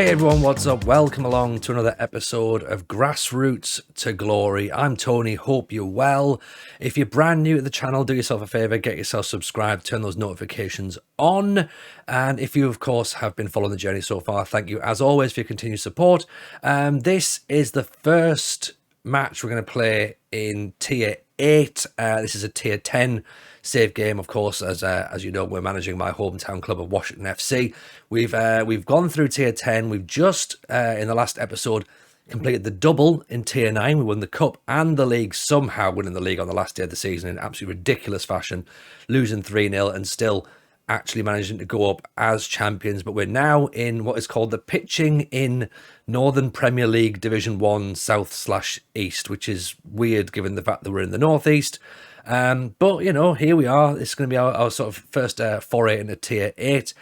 Hey everyone, what's up? Welcome along to another episode of Grassroots to Glory. I'm Tony, hope you're well. If you're brand new to the channel, do yourself a favour, get yourself subscribed, turn those notifications on. And if you, of course, have been following the journey so far, thank you as always for your continued support. This is the first match we're going to play in Tier 8. This is a Tier 10 save game, of course, as you know, we're managing my hometown club of Washington FC. We've gone through Tier 10. We've just, in the last episode, completed the double in Tier 9. We won the Cup and the League, somehow winning the League on the last day of the season in absolutely ridiculous fashion, losing 3-0 and still actually managing to go up as champions. But we're now in what is called the Pitching in Northern Premier League Division 1 South/East, which is weird given the fact that we're in the Northeast. But, you know, here we are. This is going to be our sort of first foray into Tier 8.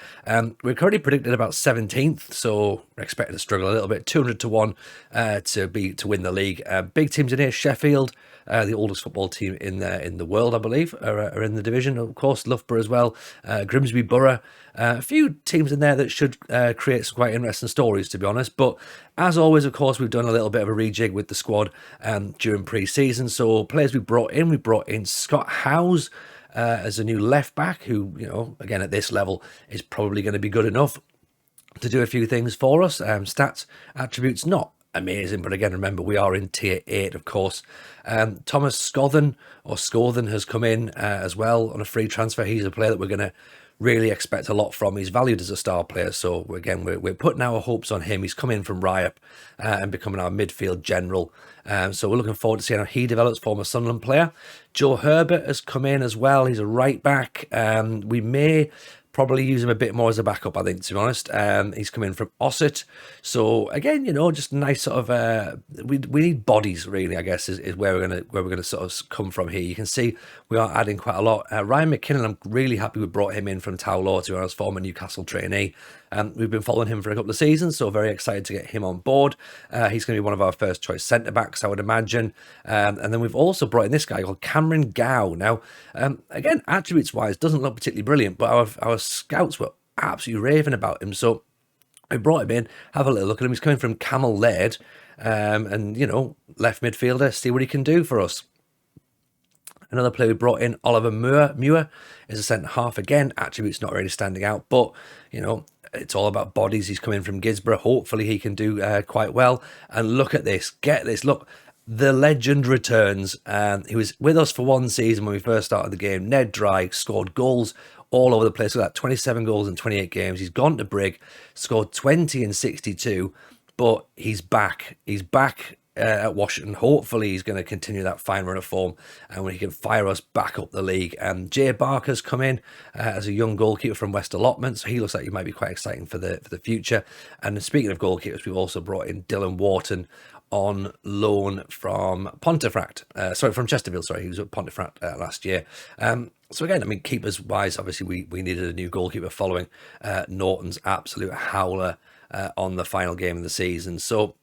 We're currently predicted about 17th, so we're expecting to struggle a little bit. 200 to 1 to win the league. Big teams in here. Sheffield, the oldest football team in the world, I believe, are in the division. Of course, Loughborough as well. Grimsby Borough. A few teams in there that should create some quite interesting stories, to be honest. But as always, of course, we've done a little bit of a rejig with the squad during pre-season. So players we brought in Scott Howes as a new left back, who, you know, again at this level is probably going to be good enough to do a few things for us. Stats attributes not amazing, but again, remember, we are in Tier 8, of course. Thomas Scothen has come in as well on a free transfer. He's a player that we're going to really expect a lot from. He's valued as a star player, so again, we're putting our hopes on him. He's come in from Ryop and becoming our midfield general. So we're looking forward to seeing how he develops, former Sunderland player. Joe Herbert has come in as well. He's a right back. We may probably use him a bit more as a backup, I think, to be honest. He's come in from Ossett. So again, you know, just a nice sort of we need bodies, really, I guess, is where we're gonna sort of come from here. You can see we are adding quite a lot. Ryan McKinnon, I'm really happy we brought him in from Tow Law, to be honest, former Newcastle trainee. We've been following him for a couple of seasons, so very excited to get him on board. He's going to be one of our first choice centre backs, I would imagine. And then we've also brought in this guy called Cameron Gow. Now, again, attributes wise, doesn't look particularly brilliant, but our scouts were absolutely raving about him. So I brought him in, have a little look at him. He's coming from Camel Laird, and, you know, left midfielder, see what he can do for us. Another player we brought in, Oliver Muir, is a centre half. Again, attributes not really standing out, but, you know, it's all about bodies. He's coming from Gisborough. Hopefully he can do quite well. And look at this. Get this. Look, the legend returns. He was with us for one season when we first started the game. Ned Dry scored goals all over the place. Look at that, 27 goals in 28 games. He's gone to Brig, scored 20 in 62, but he's back. He's back at Washington. Hopefully he's going to continue that fine run of form and when he can fire us back up the league. Jay Barker's come in as a young goalkeeper from West Allotment, so he looks like he might be quite exciting for the future. And speaking of goalkeepers, we've also brought in Dylan Wharton on loan from Pontefract. From Chesterfield. Sorry, he was at Pontefract last year. So again, I mean, keepers wise, obviously we needed a new goalkeeper following Norton's absolute howler on the final game of the season. So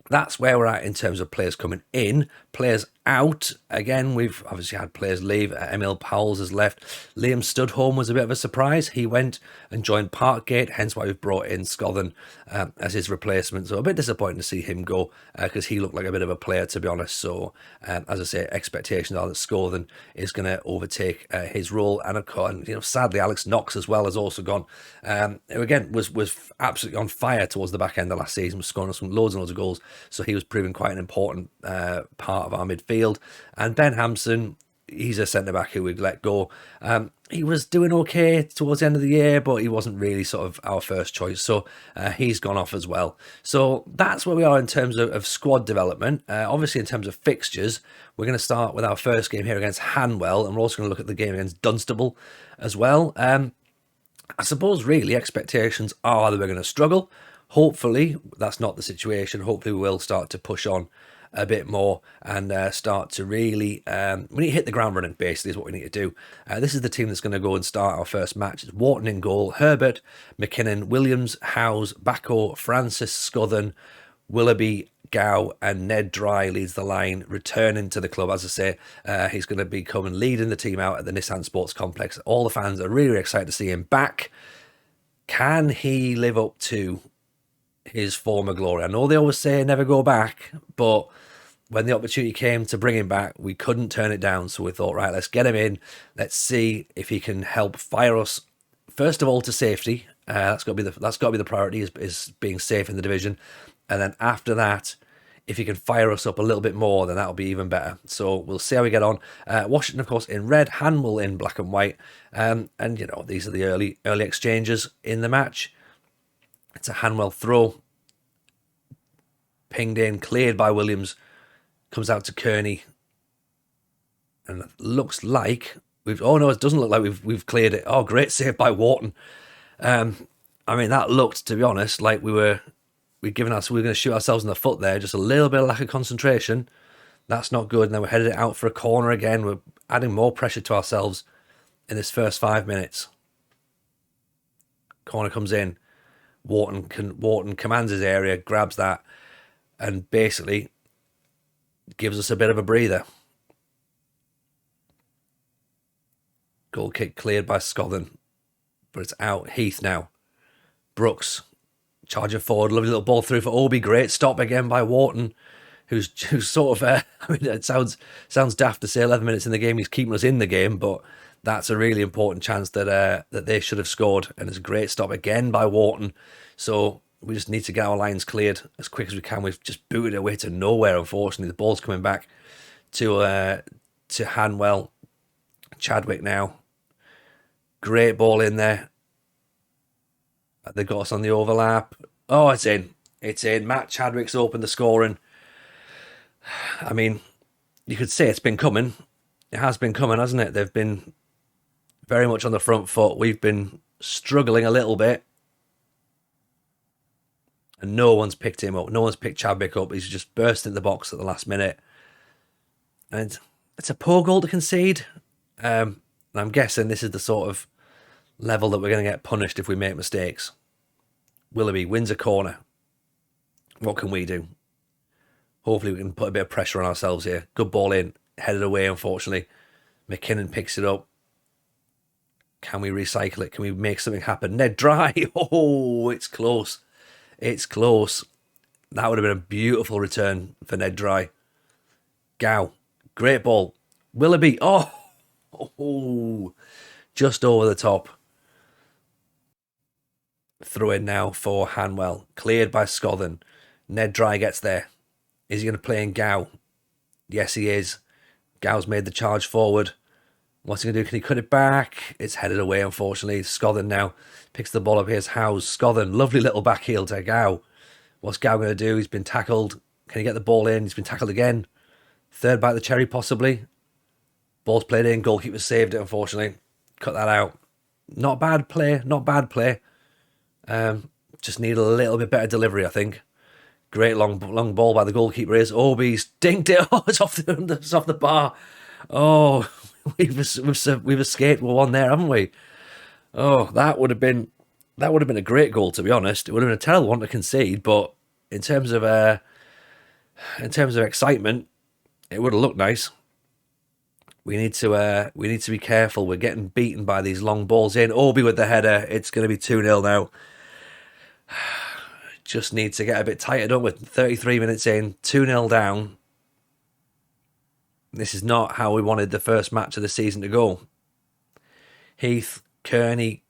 that's where we're at in terms of players coming in. Players out, again, we've obviously had players leave. Emil Powells has left. Liam Studholme was a bit of a surprise. He went and joined Parkgate, hence why we've brought in Scothen as his replacement. So a bit disappointing to see him go because he looked like a bit of a player, to be honest. So as I say, expectations are that Scothen is going to overtake his role. And of course, you know, sadly, Alex Knox as well has also gone. Who again was absolutely on fire towards the back end of last season, was scoring us some loads and loads of goals. So he was proving quite an important part of our midfield. And Ben Hampson, he's a centre-back who we'd let go. He was doing okay towards the end of the year, but he wasn't really sort of our first choice. So he's gone off as well. So that's where we are in terms of squad development. Obviously, in terms of fixtures, we're going to start with our first game here against Hanwell, and we're also going to look at the game against Dunstable as well. I suppose, really, expectations are that we're going to struggle. Hopefully, that's not the situation. Hopefully, we will start to push on a bit more and start to really we need to hit the ground running, basically, is what we need to do. This is the team that's going to go and start our first match. It's Wharton in goal, Herbert, McKinnon, Williams, Howes, Bacco, Francis, Scothen, Willoughby, Gow, and Ned Dry leads the line, returning to the club. As I say, he's going to be coming leading the team out at the Nissan Sports Complex. All the fans are really excited to see him back. Can he live up to his former glory. I know they always say never go back, but when the opportunity came to bring him back, we couldn't turn it down. So we thought, right, let's get him in. Let's see if he can help fire us first of all to safety. That's got to be the priority, is being safe in the division, and then after that, if he can fire us up a little bit more, then that'll be even better. So we'll see how we get on. Washington, of course, in red, Hanwell in black and white, and you know, these are the early exchanges in the match. It's a Hanwell throw, pinged in, cleared by Williams, comes out to Kearney, and it looks like we've. Oh no, it doesn't look like we've cleared it. Oh, great save by Wharton. I mean, that looked, to be honest, like we were going to shoot ourselves in the foot there. Just a little bit of lack of concentration. That's not good. And then we're headed it out for a corner again. We're adding more pressure to ourselves in this first 5 minutes. Corner comes in. Wharton commands his area, grabs that, and basically gives us a bit of a breather. Goal kick cleared by Scotland, but it's out. Heath now. Brooks charging forward, lovely little ball through for Obi. Great stop again by Wharton, who's sort of. I mean, it sounds daft to say 11 minutes in the game he's keeping us in the game, but that's a really important chance that they should have scored, and it's a great stop again by Wharton. So we just need to get our lines cleared as quick as we can. We've just booted it away to nowhere, unfortunately. The ball's coming back to Hanwell. Chadwick now. Great ball in there. They got us on the overlap. Oh, it's in. It's in. Matt Chadwick's opened the scoring. I mean, you could say it's been coming. It has been coming, hasn't it? They've been very much on the front foot. We've been struggling a little bit. And no one's picked him up. No one's picked Chadwick up. He's just burst in the box at the last minute. And it's a poor goal to concede. And I'm guessing this is the sort of level that we're going to get punished if we make mistakes. Willoughby wins a corner. What can we do? Hopefully we can put a bit of pressure on ourselves here. Good ball in. Headed away, unfortunately. McKinnon picks it up. Can we recycle it? Can we make something happen? Ned Dry. Oh, it's close. It's close. That would have been a beautiful return for Ned Dry. Gow. Great ball. Willoughby. Oh, just over the top. Throw in now for Hanwell. Cleared by Scotland. Ned Dry gets there. Is he going to play in Gow? Yes, he is. Gow's made the charge forward. What's he going to do? Can he cut it back? It's headed away, unfortunately. Scotland now picks the ball up. Here's Howes. Scotland, lovely little back heel to Gow. What's Gow going to do? He's been tackled. Can he get the ball in? He's been tackled again. Third bite of the cherry, possibly. Ball's played in. Goalkeeper saved it, unfortunately. Cut that out. Not bad play. Not bad play. Just need a little bit better delivery, I think. Great long ball by the goalkeeper is. Obi's dinked it. Oh, it's off the bar. Oh, we've escaped with one there, haven't we? Oh, that would have been a great goal, to be honest. It would have been a terrible one to concede, but in terms of excitement, it would have looked nice. We need to be careful. We're getting beaten by these long balls in. Obi with the header. It's going to be 2-0 now. Just need to get a bit tighter, don't we? 33 minutes in, 2-0 down. This is not how we wanted the first match of the season to go. Heath, Kearney,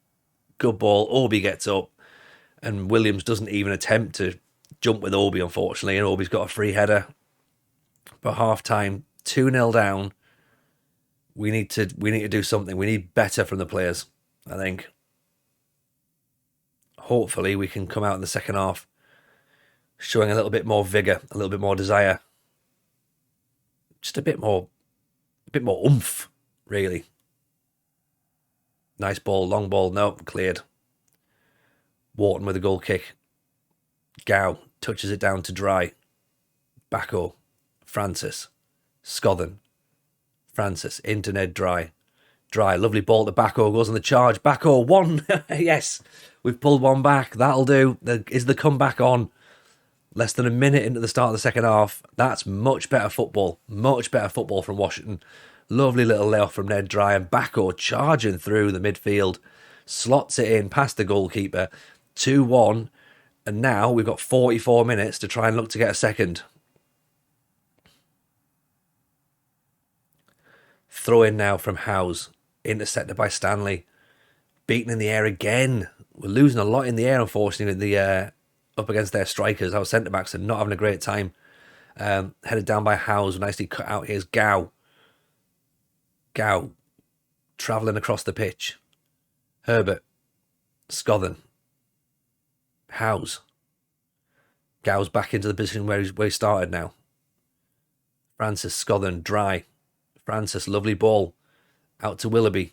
good ball. Obi gets up, and Williams doesn't even attempt to jump with Obi, unfortunately, and Obi's got a free header. But half time, 2-0 down. We need to do something. We need better from the players, I think. Hopefully we can come out in the second half showing a little bit more vigour, a little bit more desire. Just a bit more oomph, really. Nice ball, long ball, no, cleared. Wharton with a goal kick. Gow touches it down to Dry. Backo, Francis, Scotland, Francis, into Ned Dry. Dry, lovely ball to Backo, goes on the charge. Backo, one, yes, we've pulled one back. That'll do. Is the comeback on? Less than a minute into the start of the second half. That's much better football. Much better football from Washington. Lovely little layoff from Ned Dry, and Backo charging through the midfield. Slots it in past the goalkeeper. 2-1. And now we've got 44 minutes to try and look to get a second. Throw in now from Howes. Intercepted by Stanley. Beaten in the air again. We're losing a lot in the air, unfortunately, up against their strikers. Our centre-backs are not having a great time. Headed down by Howes. Nicely cut out. Here's Gow. Gow. Travelling across the pitch. Herbert. Scothen. Howes. Gow's back into the position where he started now. Francis, Scothen, dry. Francis, lovely ball. Out to Willoughby.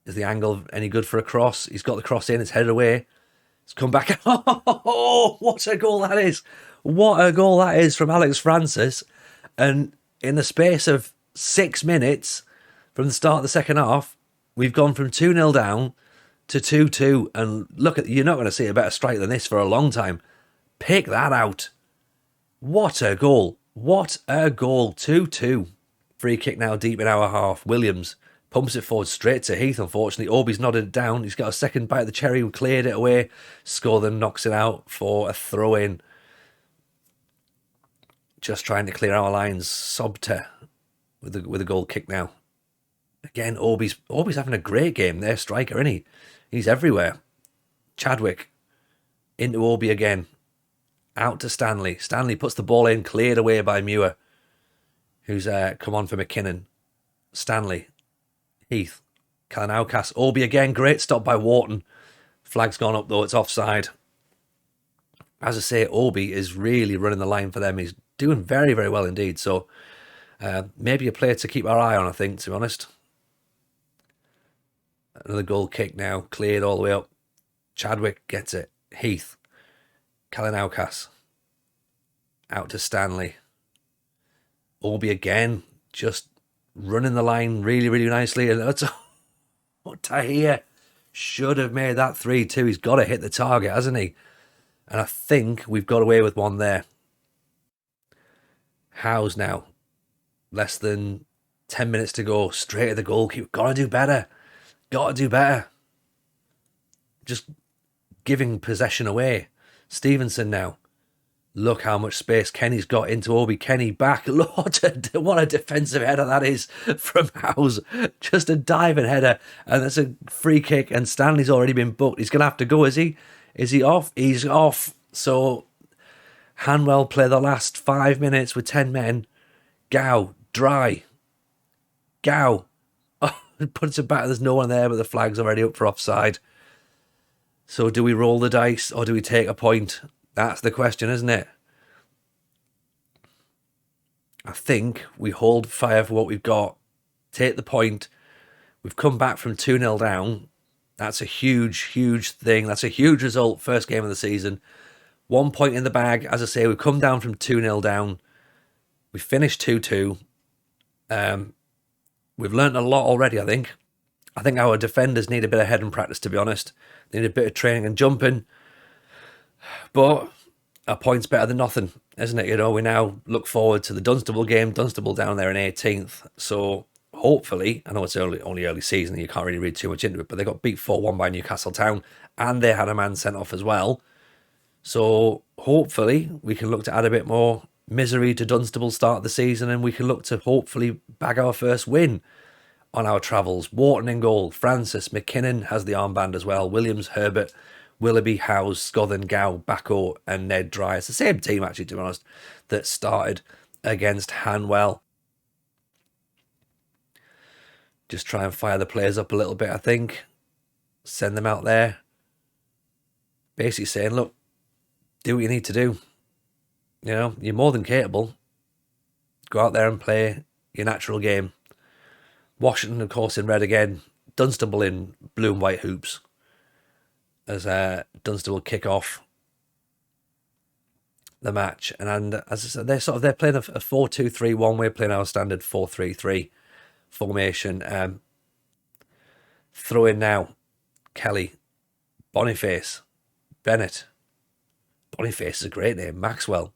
Is the angle any good for a cross? He's got the cross in. It's headed away. It's come back. Oh, what a goal that is. What a goal that is from Alex Francis. And in the space of 6 minutes from the start of the second half, we've gone from 2-0 down to 2-2. And look, you're not going to see a better strike than this for a long time. Pick that out. What a goal. What a goal. 2-2. Free kick now deep in our half. Williams pumps it forward straight to Heath, unfortunately. Orbie's nodded it down. He's got a second bite of the cherry and cleared it away. Scothen knocks it out for a throw-in. Just trying to clear our lines. Sobter with a goal kick now. Again, Orbie's having a great game. Their striker, isn't he? He's everywhere. Chadwick into Orbie again. Out to Stanley. Stanley puts the ball in, cleared away by Muir, who's come on for McKinnon. Stanley. Heath. Kalinaukas. Orbie again. Great stop by Wharton. Flag's gone up though. It's offside. As I say, Orbie is really running the line for them. He's doing very, very well indeed. So maybe a player to keep our eye on, I think, to be honest. Another goal kick now. Cleared all the way up. Chadwick gets it. Heath. Kalinaukas. Out to Stanley. Orbie again. Just running the line really, really nicely. And that's Tahir should have made that 3-2. He's got to hit the target, hasn't he? And I think we've got away with one there. Howes now. Less than 10 minutes to go. Straight at the goalkeeper. Got to do better. Got to do better. Just giving possession away. Stevenson now. Look how much space Kenny's got into Orbie. Kenny back. Lord, what a defensive header that is from Howes. Just a diving header. And that's a free kick. And Stanley's already been booked. He's going to have to go, is he? Is he off? He's off. So Hanwell play the last 5 minutes with 10 men. Gow, dry. Gow. Oh, puts it back. There's no one there, but the flag's already up for offside. So do we roll the dice or do we take a point? That's the question, isn't it? I think we hold fire for what we've got. Take the point. We've come back from 2-0 down. That's a huge, huge thing. That's a huge result. First game of the season. 1 point in the bag. As I say, we've come down from 2-0 down. We finished 2-2. We've learnt a lot already, I think. I think our defenders need a bit of head and practice, to be honest. They need a bit of training and jumping. But a point's better than nothing, isn't it? You know, we now look forward to the Dunstable game. Dunstable down there in 18th. So hopefully, I know it's only early season, you can't really read too much into it, but they got beat 4-1 by Newcastle Town and they had a man sent off as well. So hopefully we can look to add a bit more misery to Dunstable start of the season and we can look to hopefully bag our first win on our travels. Wharton in goal. Francis. McKinnon has the armband as well. Williams, Herbert, Willoughby, Howes, Scothen, Gow, Bacco and Ned Dry. It's the same team, actually, to be honest, that started against Hanwell. Just try and fire the players up a little bit, I think. Send them out there. Basically saying, look, do what you need to do. You know, you're more than capable. Go out there and play your natural game. Washington, of course, in red again. Dunstable in blue and white hoops. As Dunstable kick off the match. And as I said, they're playing a 4-2-3-1. We're playing our standard 4-3-3 formation. Throw in now. Kelly. Boniface. Bennett. Boniface is a great name. Maxwell.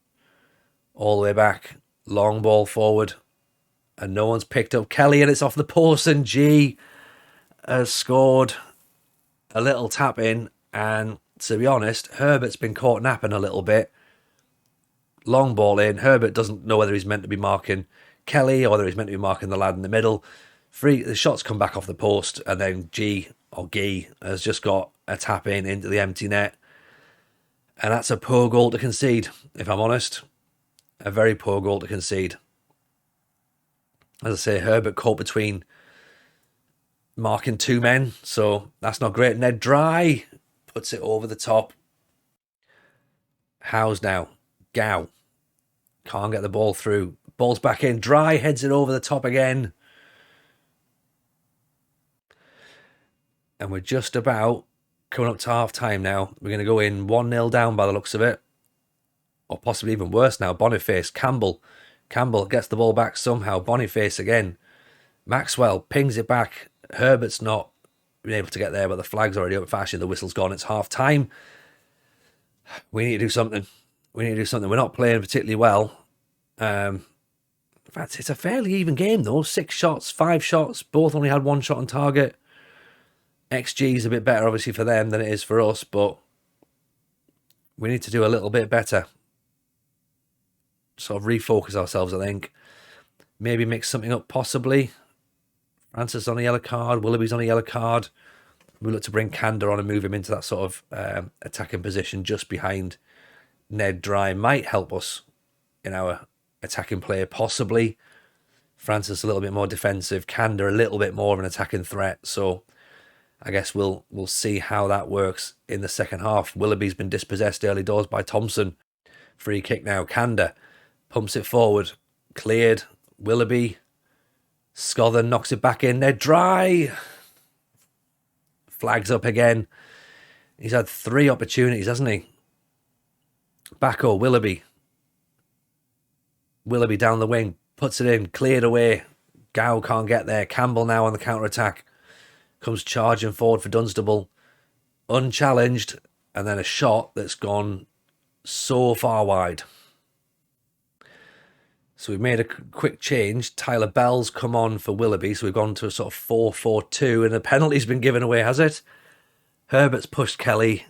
All the way back. Long ball forward. And no one's picked up Kelly and it's off the post and G has scored a little tap in and to be honest, Herbert's been caught napping a little bit. Long ball in. Herbert doesn't know whether he's meant to be marking Kelly or whether he's meant to be marking the lad in the middle. The shots come back off the post, and then Guy has just got a tap in into the empty net. And that's a poor goal to concede, if I'm honest. A very poor goal to concede. As I say, Herbert caught between marking two men, so that's not great. Ned Dry puts it over the top. Howes now. Gow. Can't get the ball through. Ball's back in. Dry heads it over the top again. And we're just about coming up to half time now. We're going to go in 1-0 down by the looks of it. Or possibly even worse now. Boniface. Campbell gets the ball back somehow. Boniface again. Maxwell pings it back. Herbert's not been able to get there, but the flag's already up. Actually, the whistle's gone. It's half time. We need to do something. We're not playing particularly well. In fact, it's a fairly even game though. 6 shots, 5 shots. Both only had 1 shot on target. XG is a bit better, obviously, for them than it is for us, but we need to do a little bit better. Sort of refocus ourselves, I think. Maybe mix something up, possibly. Francis on a yellow card. Willoughby's on a yellow card. We look to bring Kander on and move him into that sort of attacking position just behind Ned Dry. Might help us in our attacking play, possibly. Francis a little bit more defensive. Kander a little bit more of an attacking threat. So I guess we'll see how that works in the second half. Willoughby's been dispossessed early doors by Thompson. Free kick now. Kander pumps it forward. Cleared. Willoughby. Scothen knocks it back in. Ned Dry. Flags up again. He's had 3 opportunities, hasn't he? Backo, Willoughby. Willoughby down the wing. Puts it in. Cleared away. Gow can't get there. Campbell now on the counter-attack. Comes charging forward for Dunstable. Unchallenged. And then a shot that's gone so far wide. So we've made a quick change. Tyler Bell's come on for Willoughby. So we've gone to a sort of 4-4-2. And a penalty's been given away, has it? Herbert's pushed Kelly.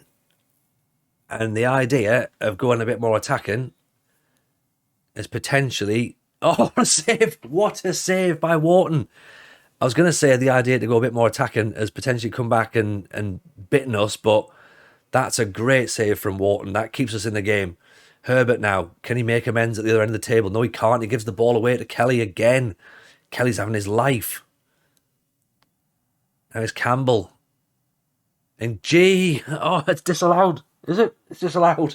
And the idea of going a bit more attacking is potentially... Oh, what a save! What a save by Wharton. I was going to say the idea to go a bit more attacking has potentially come back and bitten us, but that's a great save from Wharton. That keeps us in the game. Herbert now, can he make amends at the other end of the table? No, he can't. He gives the ball away to Kelly again. Kelly's having his life. Now it's Campbell. And G. Oh, it's disallowed. Is it? It's disallowed.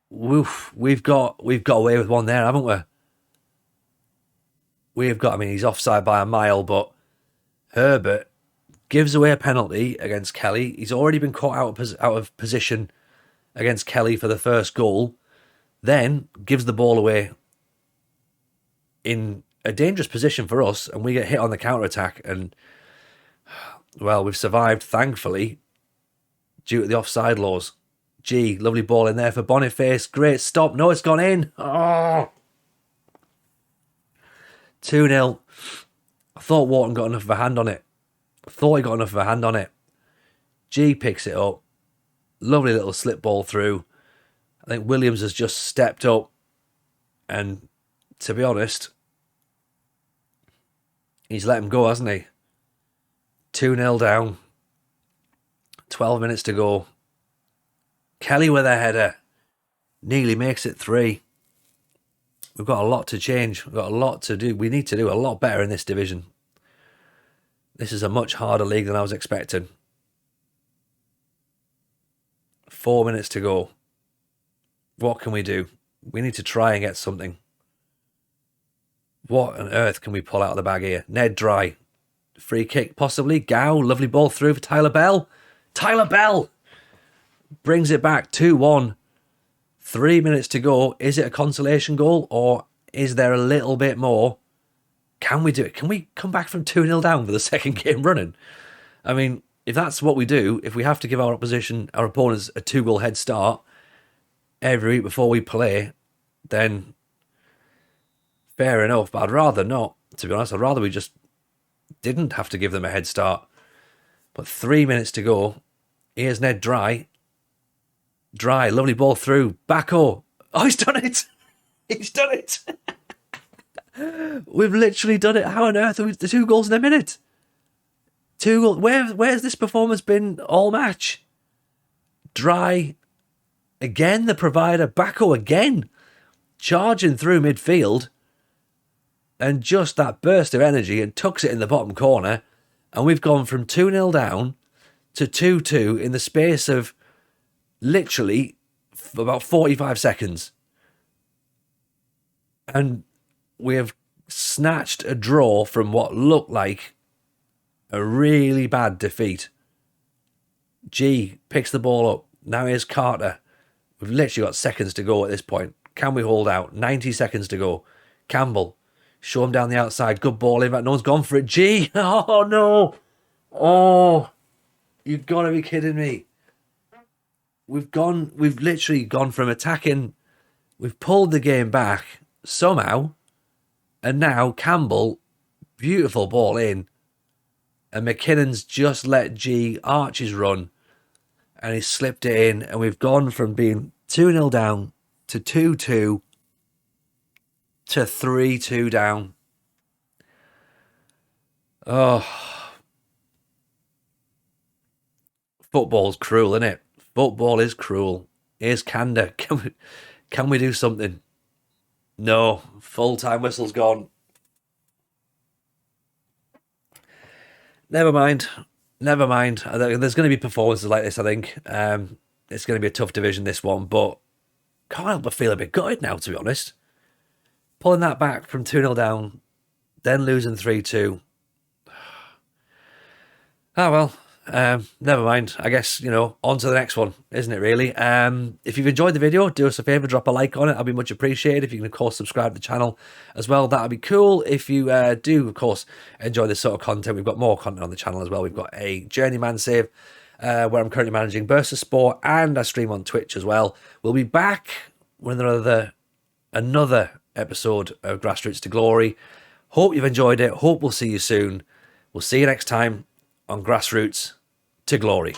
Woof. We've got away with one there, haven't we? I mean, he's offside by a mile, but Herbert gives away a penalty against Kelly. He's already been caught out of position against Kelly for the first goal, then gives the ball away in a dangerous position for us, and we get hit on the counter-attack, and, well, we've survived, thankfully, due to the offside laws. Gee, lovely ball in there for Boniface. Great stop. No, it's gone in. Oh! 2-0. I thought Wharton got enough of a hand on it. G picks it up. Lovely little slip ball through. I think Williams has just stepped up. And to be honest, he's let him go, hasn't he? 2-0 down. 12 minutes to go. Kelly with a header. Nearly makes it 3. We've got a lot to change. We've got a lot to do. We need to do a lot better in this division. This is a much harder league than I was expecting. 4 minutes to go. What can we do? We need to try and get something. What on earth can we pull out of the bag here? Ned Dry. Free kick, possibly. Gow. Lovely ball through for Tyler Bell. Tyler Bell brings it back 2-1. 3 minutes to go. Is it a consolation goal or is there a little bit more? Can we do it? Can we come back from 2-0 down for the second game running? I mean, if that's what we do, if we have to give our opponents a 2-goal head start every week before we play, then fair enough. But I'd rather not, to be honest. I'd rather we just didn't have to give them a head start. But 3 minutes to go Here's Ned Dry. Dry, lovely ball through. Backo. Oh, he's done it. He's done it. We've literally done it. How on earth are we the 2 goals in a minute? 2 goals. Where's this performance been all match? Dry. Again, the provider. Backo again. Charging through midfield. And just that burst of energy and tucks it in the bottom corner. And we've gone from 2-0 down to 2-2 in the space of literally about 45 seconds. And we have snatched a draw from what looked like a really bad defeat. G picks the ball up. Now here's Carter. We've literally got seconds to go at this point. Can we hold out? 90 seconds to go. Campbell. Show him down the outside. Good ball in. Fact, no one's gone for it. G. Oh, no. Oh, you've got to be kidding me. We've literally gone from attacking. We've pulled the game back somehow. And now Campbell, beautiful ball in. And McKinnon's just let G arch his run. And he's slipped it in. And we've gone from being 2-0 down to 2-2 to 3-2 down. Oh. Football's cruel, isn't it? Football is cruel. Here's Kanda. Can we do something? No. Full-time whistle's gone. Never mind. Never mind. There's going to be performances like this, I think. It's going to be a tough division, this one, but can't help but feel a bit gutted now, to be honest. Pulling that back from 2-0 down, then losing 3-2. Ah, well, never mind. I guess, on to the next one, isn't it, really? If you've enjoyed the video, do us a favour, drop a like on it. I'd be much appreciated. If you can, of course, subscribe to the channel as well, that would be cool. If you do, of course, enjoy this sort of content, we've got more content on the channel as well. We've got a Journeyman save, where I'm currently managing Bursa Sport, and I stream on Twitch as well. We'll be back with another episode of Grassroots to Glory. Hope you've enjoyed it. Hope we'll see you soon. We'll see you next time on Grassroots to Glory.